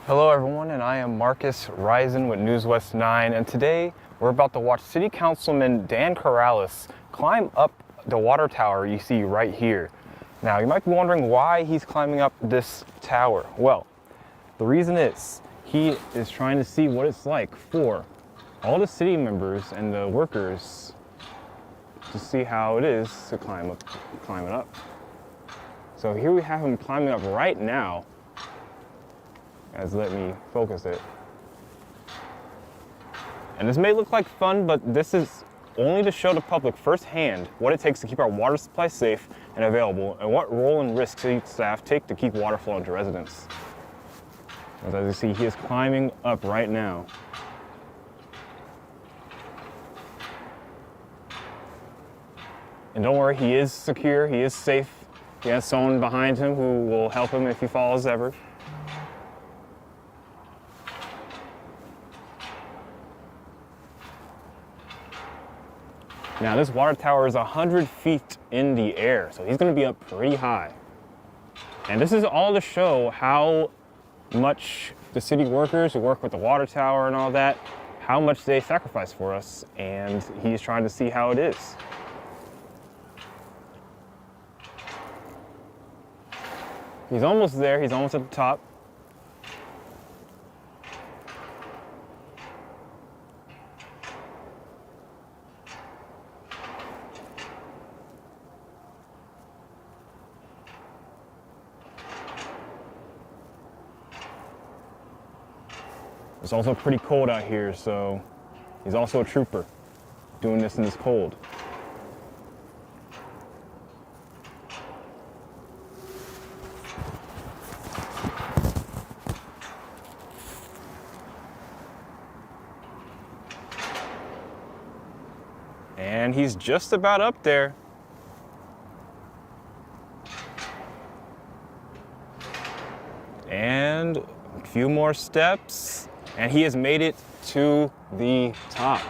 Hello everyone, and I am Marcus Risen with News West 9, and today we're about to watch City Councilman Dan Corrales climb up the water tower you see right here. Now, you might be wondering why he's climbing up this tower. Well, the reason is he is trying to see what it's like for all the city members and the workers to see how it is to climb it up. So here we have him climbing up right now. Let me focus it. And this may look like fun, but this is only to show the public firsthand what it takes to keep our water supply safe and available, and what role and risk city staff take to keep water flowing to residents. As you see, he is climbing up right now. And don't worry, he is secure, he is safe. He has someone behind him who will help him if he falls ever. Now, this water tower is 100 feet in the air, so he's going to be up pretty high. And this is all to show how much the city workers who work with the water tower and all that, how much they sacrifice for us, and he's trying to see how it is. He's almost there, he's almost at the top. It's also pretty cold out here, so he's also a trooper doing this in this cold. And he's just about up there. And a few more steps. And he has made it to the top.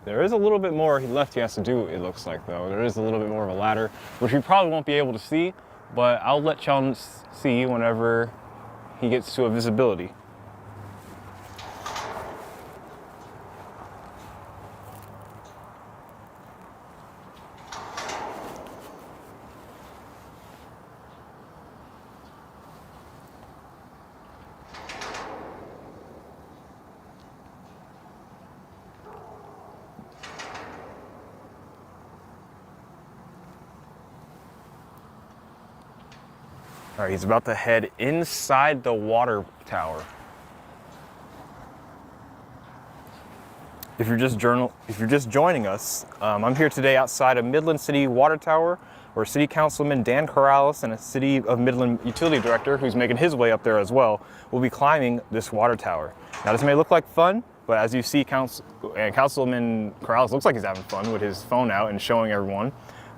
There is a little bit more left he has to do, it looks like, though. There is a little bit more of a ladder, which we probably won't be able to see, but I'll let y'all see whenever he gets to a visibility. All right, he's about to head inside the water tower. If you're just joining us, I'm here today outside of Midland City Water Tower, where City Councilman Dan Corrales and a City of Midland Utility Director, who's making his way up there as well, will be climbing this water tower. Now, this may look like fun, but as you see, Councilman Corrales looks like he's having fun with his phone out and showing everyone.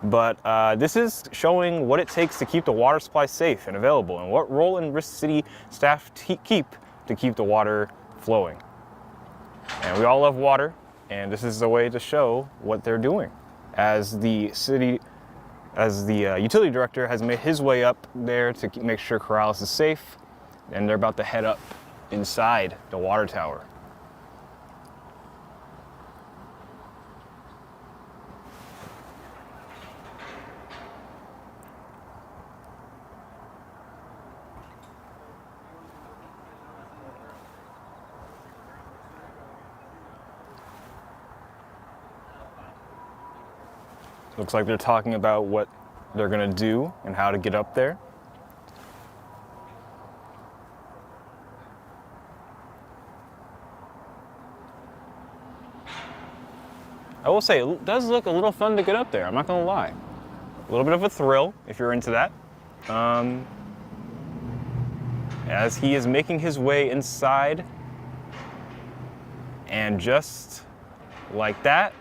But this is showing what it takes to keep the water supply safe and available, and what role and risk city staff keep to keep the water flowing. And we all love water, and this is a way to show what they're doing. As the utility director has made his way up there to make sure Corrales is safe, and they're about to head up inside the water tower. Looks like they're talking about what they're gonna do and how to get up there. I will say, it does look a little fun to get up there, I'm not gonna lie. A little bit of a thrill, if you're into that. As he is making his way inside, and just like that,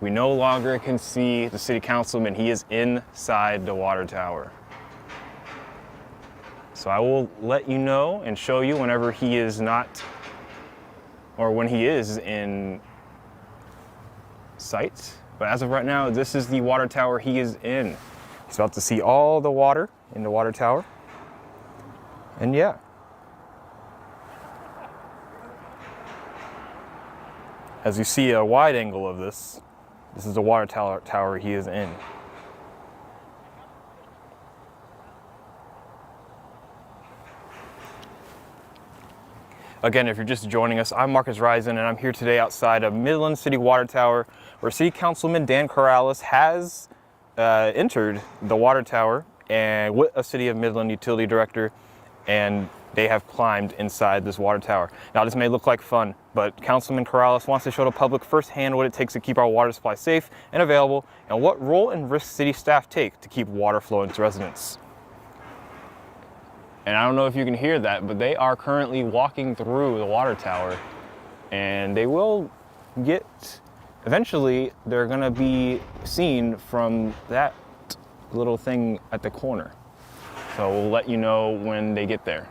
we no longer can see the city councilman. He is inside the water tower. So I will let you know and show you whenever he is not, or when he is in sight. But as of right now, this is the water tower he is in. It's about to see all the water in the water tower. And yeah. As you see a wide angle of this, this is the water tower he is in. Again, if you're just joining us, I'm Marcus Risen, and I'm here today outside of Midland City Water Tower, where City Councilman Dan Corrales has entered the water tower and with a City of Midland utility director, and they have climbed inside this water tower. Now, this may look like fun, but Councilman Corrales wants to show the public firsthand what it takes to keep our water supply safe and available, and what role and risk city staff take to keep water flowing to residents. And I don't know if you can hear that, but they are currently walking through the water tower, and they will eventually they're gonna be seen from that little thing at the corner. So we'll let you know when they get there.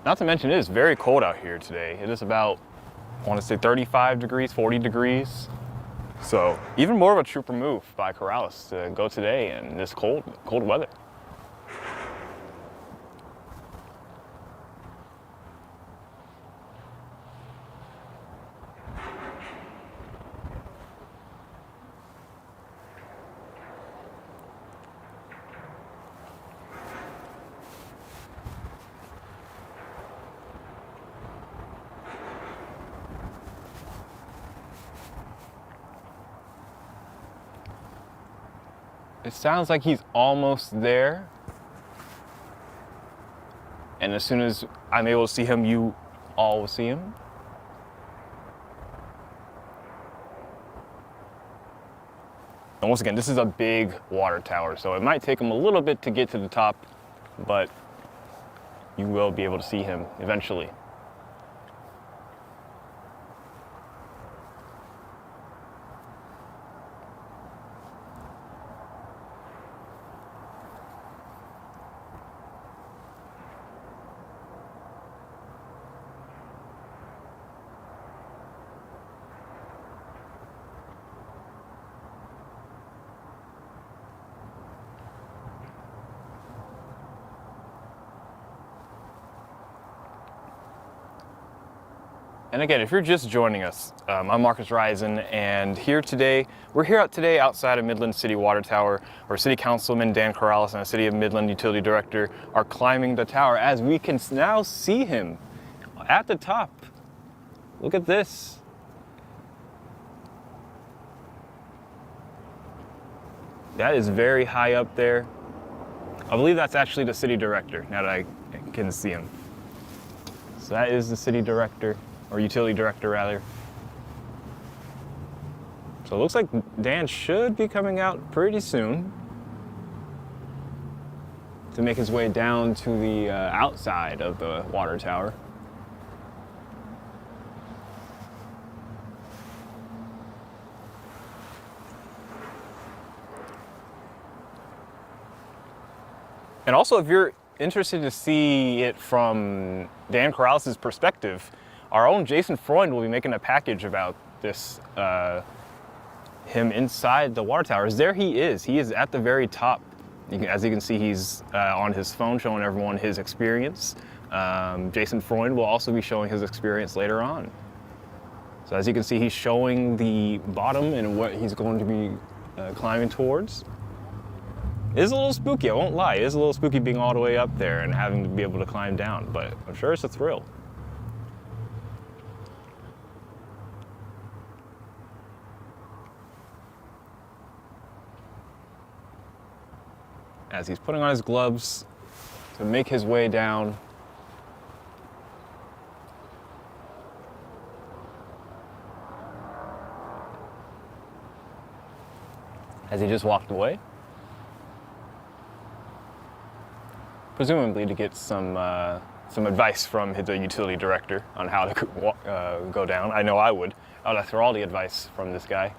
Not to mention, it is very cold out here today. It is about, I want to say 35 degrees, 40 degrees. So even more of a trooper move by Corrales to go today in this cold weather. It sounds like he's almost there. And as soon as I'm able to see him, you all will see him. And once again, this is a big water tower, so it might take him a little bit to get to the top, but you will be able to see him eventually. And again, if you're just joining us, I'm Marcus Risen, and we're here today outside of Midland City Water Tower, where City Councilman Dan Corrales and the City of Midland Utility Director are climbing the tower, as we can now see him at the top. Look at this. That is very high up there. I believe that's actually the City Director, now that I can see him. So that is the City Director. Or utility director, rather. So it looks like Dan should be coming out pretty soon to make his way down to the outside of the water tower. And also, if you're interested to see it from Dan Corrales' perspective, our own Jason Freund will be making a package about this, him inside the water towers. There he is. He is at the very top. As you can see, he's on his phone showing everyone his experience. Jason Freund will also be showing his experience later on. So as you can see, he's showing the bottom and what he's going to be climbing towards. It is a little spooky, I won't lie. It is a little spooky being all the way up there and having to be able to climb down, but I'm sure it's a thrill. As he's putting on his gloves to make his way down. As he just walked away. presumably to get some advice from the utility director on how to go down. I know I would. I would ask for all the advice from this guy.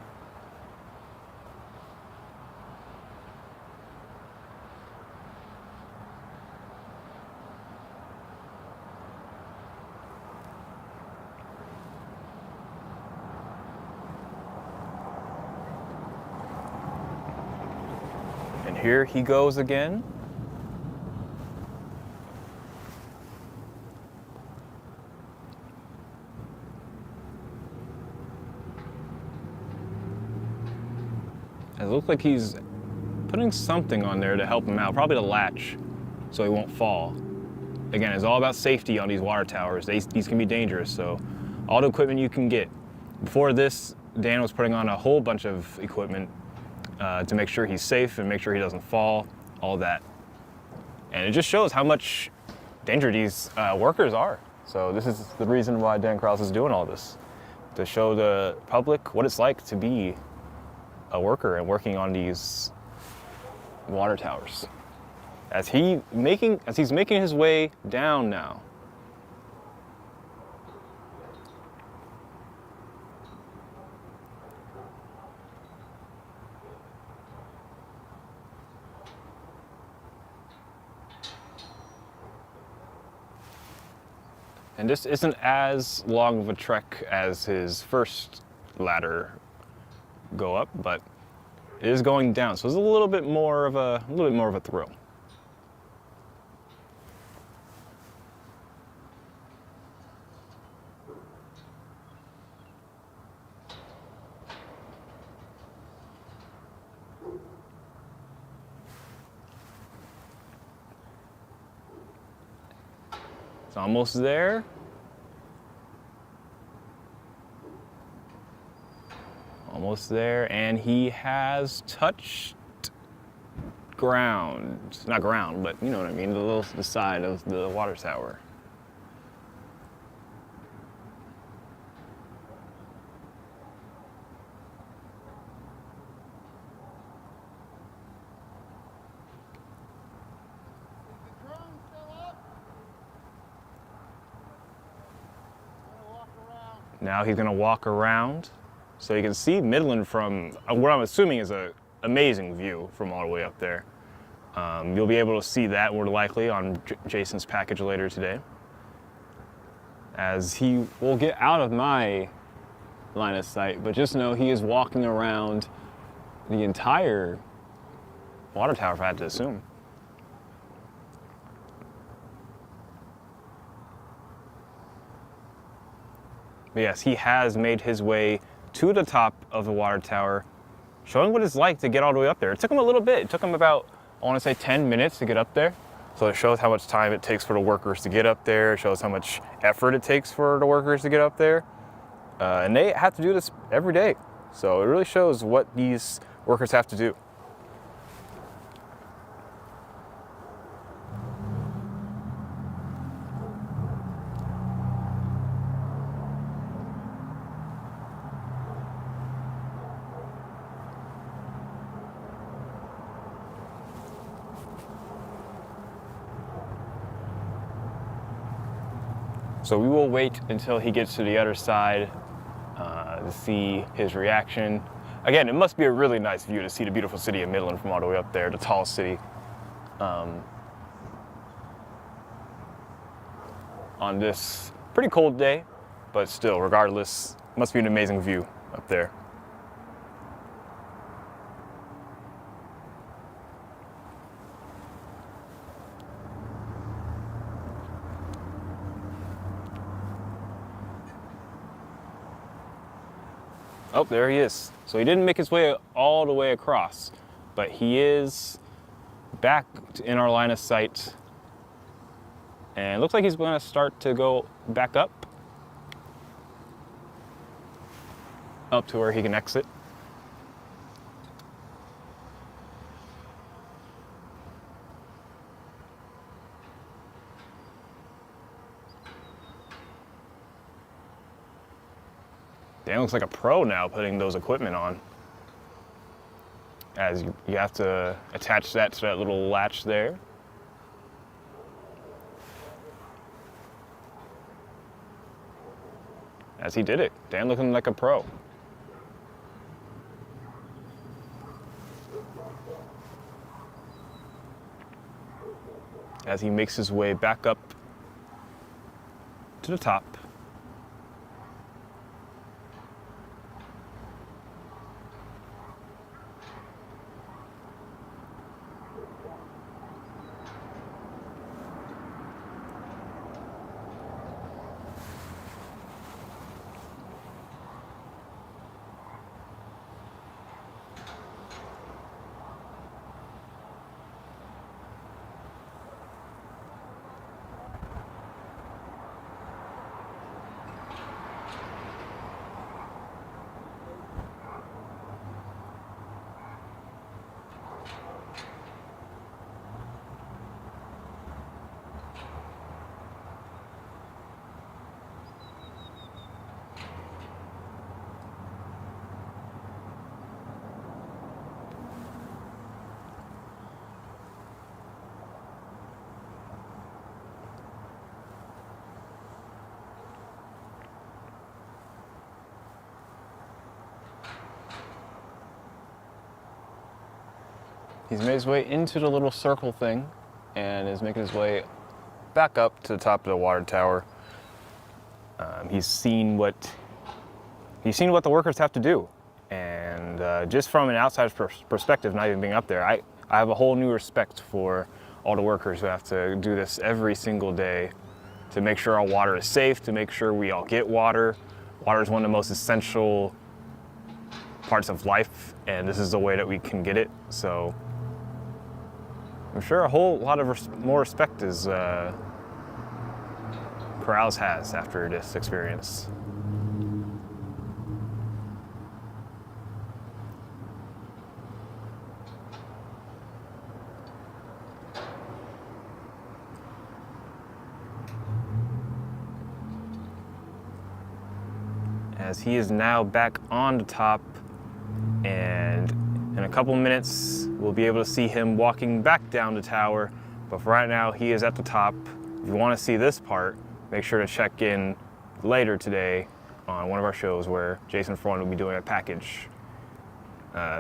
And here he goes again. It looks like he's putting something on there to help him out, probably the latch, so he won't fall. Again, it's all about safety on these water towers. These can be dangerous, so all the equipment you can get. Before this, Dan was putting on a whole bunch of equipment to make sure he's safe and make sure he doesn't fall, all that. And it just shows how much danger these workers are. So this is the reason why Dan Krause is doing all this, to show the public what it's like to be a worker and working on these water towers. As he's making his way down now. And this isn't as long of a trek as his first ladder go up, but it is going down, so it's a little bit more of a thrill. It's almost there. Almost there, and he has touched ground. Not ground, but you know what I mean, the side of the water tower. Is the drone still up? Walk around. Now he's gonna walk around. So you can see Midland from what I'm assuming is an amazing view from all the way up there. You'll be able to see that more likely on Jason's package later today. As he will get out of my line of sight, but just know he is walking around the entire water tower, if I had to assume. But yes, he has made his way to the top of the water tower, showing what it's like to get all the way up there. It took him a little bit. It took him about, I want to say 10 minutes to get up there. So it shows how much time it takes for the workers to get up there. It shows how much effort it takes for the workers to get up there. And they have to do this every day. So it really shows what these workers have to do. So we will wait until he gets to the other side to see his reaction. Again, it must be a really nice view to see the beautiful city of Midland from all the way up there, the tall city. On this pretty cold day, but still, regardless, must be an amazing view up there. Oh, there he is. So he didn't make his way all the way across, but he is back in our line of sight. And it looks like he's going to start to go back up to where he can exit. Dan looks like a pro now putting those equipment on. As you have to attach that to that little latch there. as he did it. Dan looking like a pro. As he makes his way back up to the top. He's made his way into the little circle thing and is making his way back up to the top of the water tower. He's seen what the workers have to do, and just from an outside perspective, not even being up there, I have a whole new respect for all the workers who have to do this every single day to make sure our water is safe, to make sure we all get water. Water is one of the most essential parts of life, and this is the way that we can get it. So I'm sure a whole lot of more respect is Corrales has after this experience. As he is now back on the top, and in a couple minutes we'll be able to see him walking back down the tower, but for right now he is at the top. If you want to see this part, make sure to check in later today on one of our shows where Jason Freund will be doing a package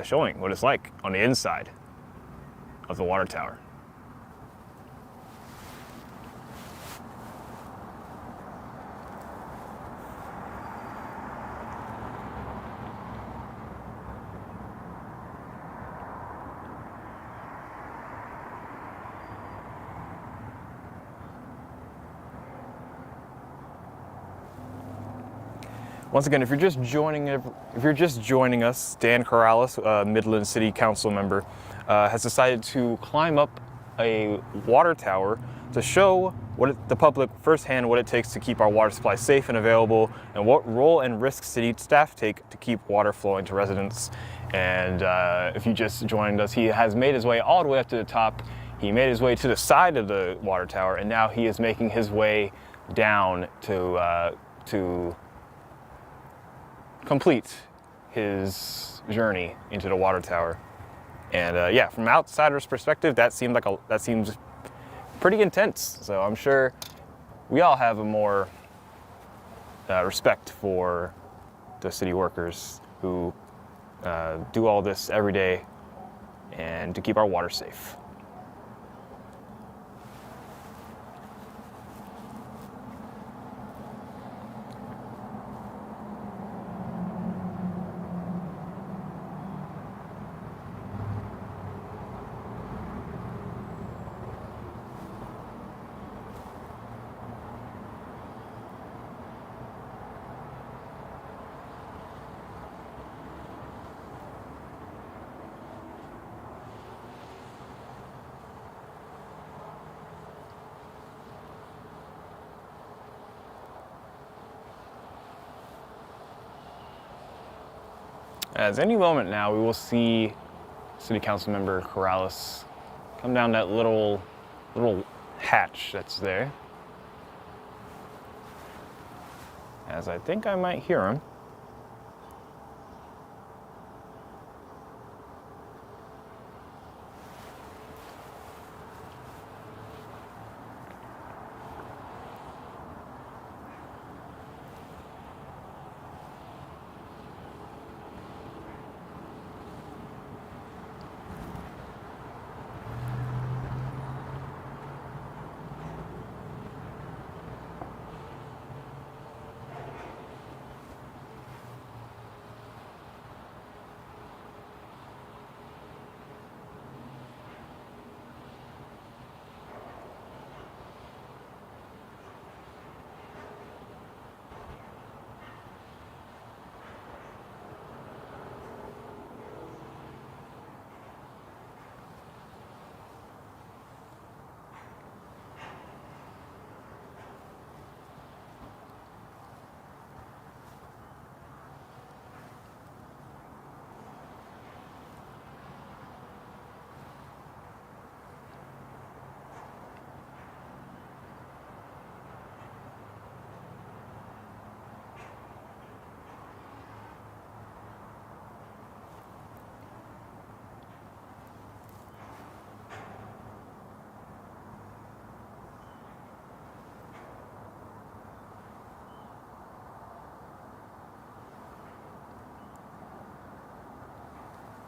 showing what it's like on the inside of the water tower. Once again, if you're just joining us, Dan Corrales, Midland City Council member, has decided to climb up a water tower to show the public firsthand what it takes to keep our water supply safe and available, and what role and risk city staff take to keep water flowing to residents. And if you just joined us, he has made his way all the way up to the top. He made his way to the side of the water tower, and now he is making his way down to complete his journey into the water tower. And yeah, from an outsider's perspective, that seems pretty intense. So I'm sure we all have a more respect for the city workers who do all this every day and to keep our water safe. As any moment now, we will see City Council member Corrales come down that little hatch that's there. As I think I might hear him.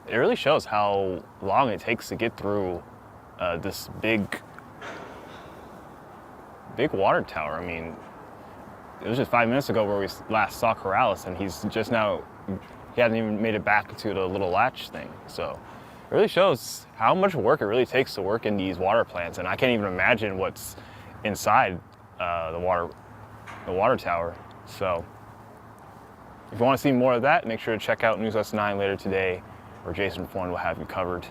it really shows how long it takes to get through this big water tower. I mean, it was just 5 minutes ago where we last saw Corrales, and he's just now, he hasn't even made it back to the little latch thing. So it really shows how much work it really takes to work in these water plants, and I can't even imagine what's inside the water tower. So if you want to see more of that, make sure to check out News West 9 later today, where Jason Foreign will have you covered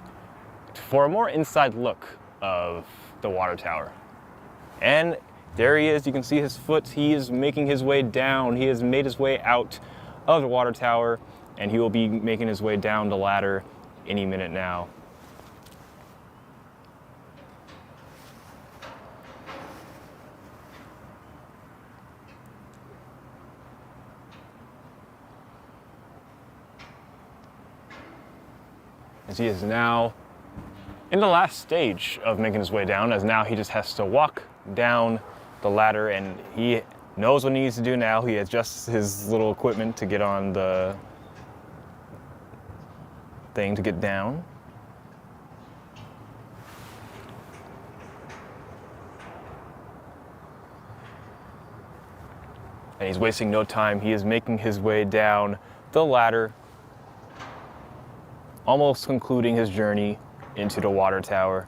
for a more inside look of the water tower. And there he is. You can see his foot. He is making his way down. He has made his way out of the water tower, and he will be making his way down the ladder any minute now. As he is now in the last stage of making his way down, as now he just has to walk down the ladder, and he knows what he needs to do now. He adjusts his little equipment to get on the thing to get down. And he's wasting no time. He is making his way down the ladder, almost concluding his journey into the water tower.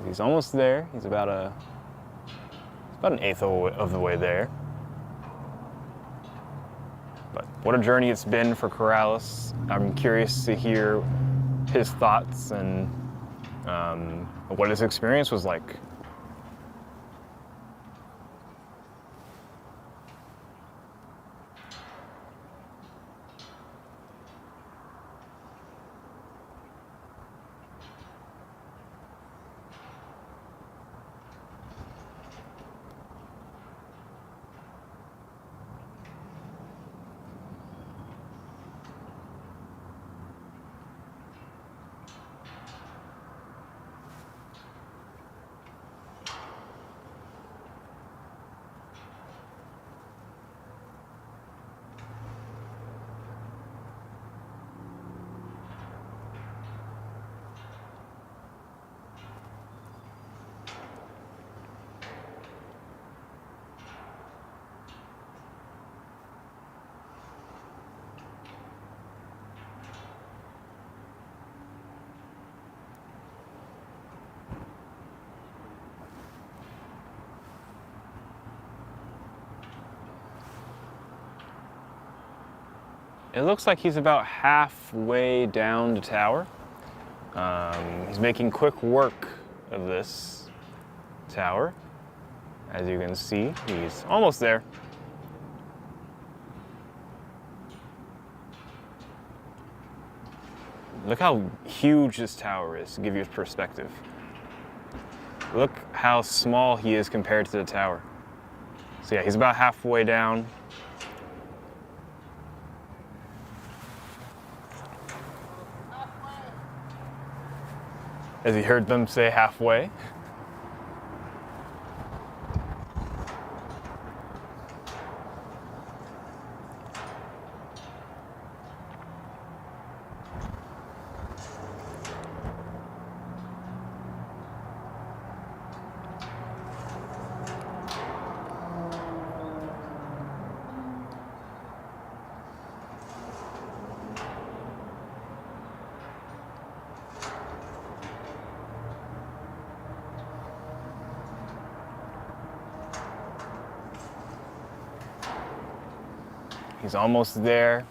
He's almost there. He's about an eighth of the way there. But what a journey it's been for Corrales. I'm curious to hear his thoughts and what his experience was like. It looks like he's about halfway down the tower. He's making quick work of this tower. As you can see, he's almost there. Look how huge this tower is, to give you a perspective. Look how small he is compared to the tower. So yeah, he's about halfway down. As he heard them say halfway. He's almost there.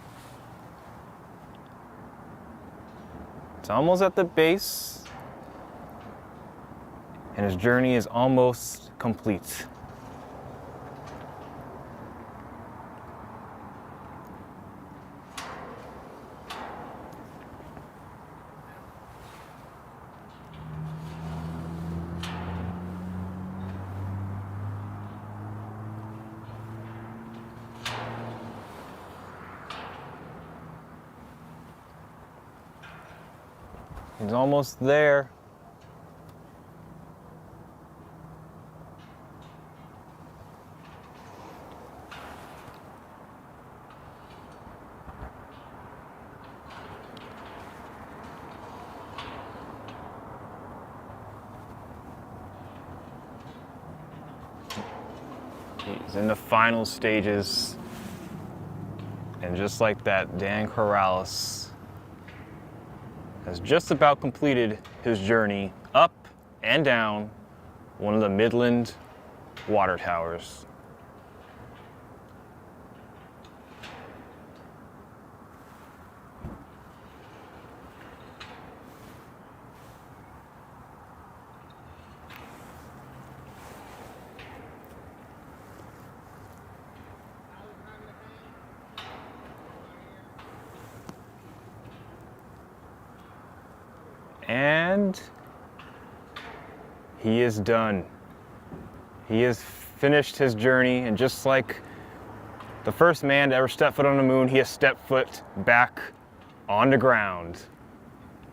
It's almost at the base. And his journey is almost complete. He's almost there. He's in the final stages. And just like that, Dan Corrales has just about completed his journey up and down one of the Midland water towers. And he is done. He has finished his journey, and just like the first man to ever step foot on the moon, he has stepped foot back on the ground.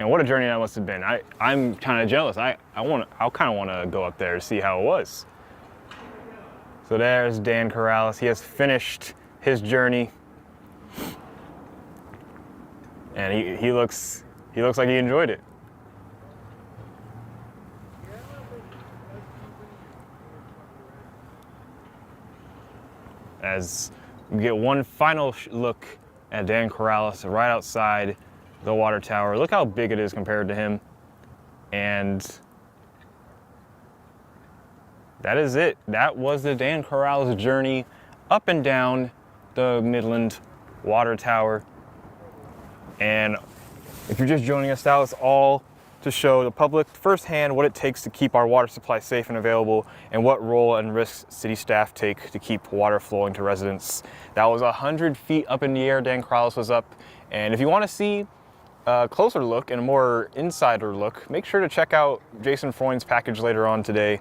And what a journey that must have been. I'm kind of jealous. I kind of want to go up there to see how it was. So there's Dan Corrales. He has finished his journey, and he looks like he enjoyed it. As we get one final look at Dan Corrales right outside the water tower. Look how big it is compared to him. And that is it. That was the Dan Corrales journey up and down the Midland water tower. And if you're just joining us, that was all to show the public firsthand what it takes to keep our water supply safe and available, and what role and risks city staff take to keep water flowing to residents. That was 100 feet up in the air Dan Corrales was up. And if you want to see a closer look and a more insider look, make sure to check out Jason Freund's package later on today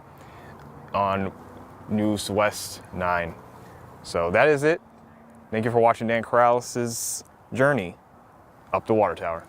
on News West 9. So that is it. Thank you for watching Dan Corrales' journey up the water tower.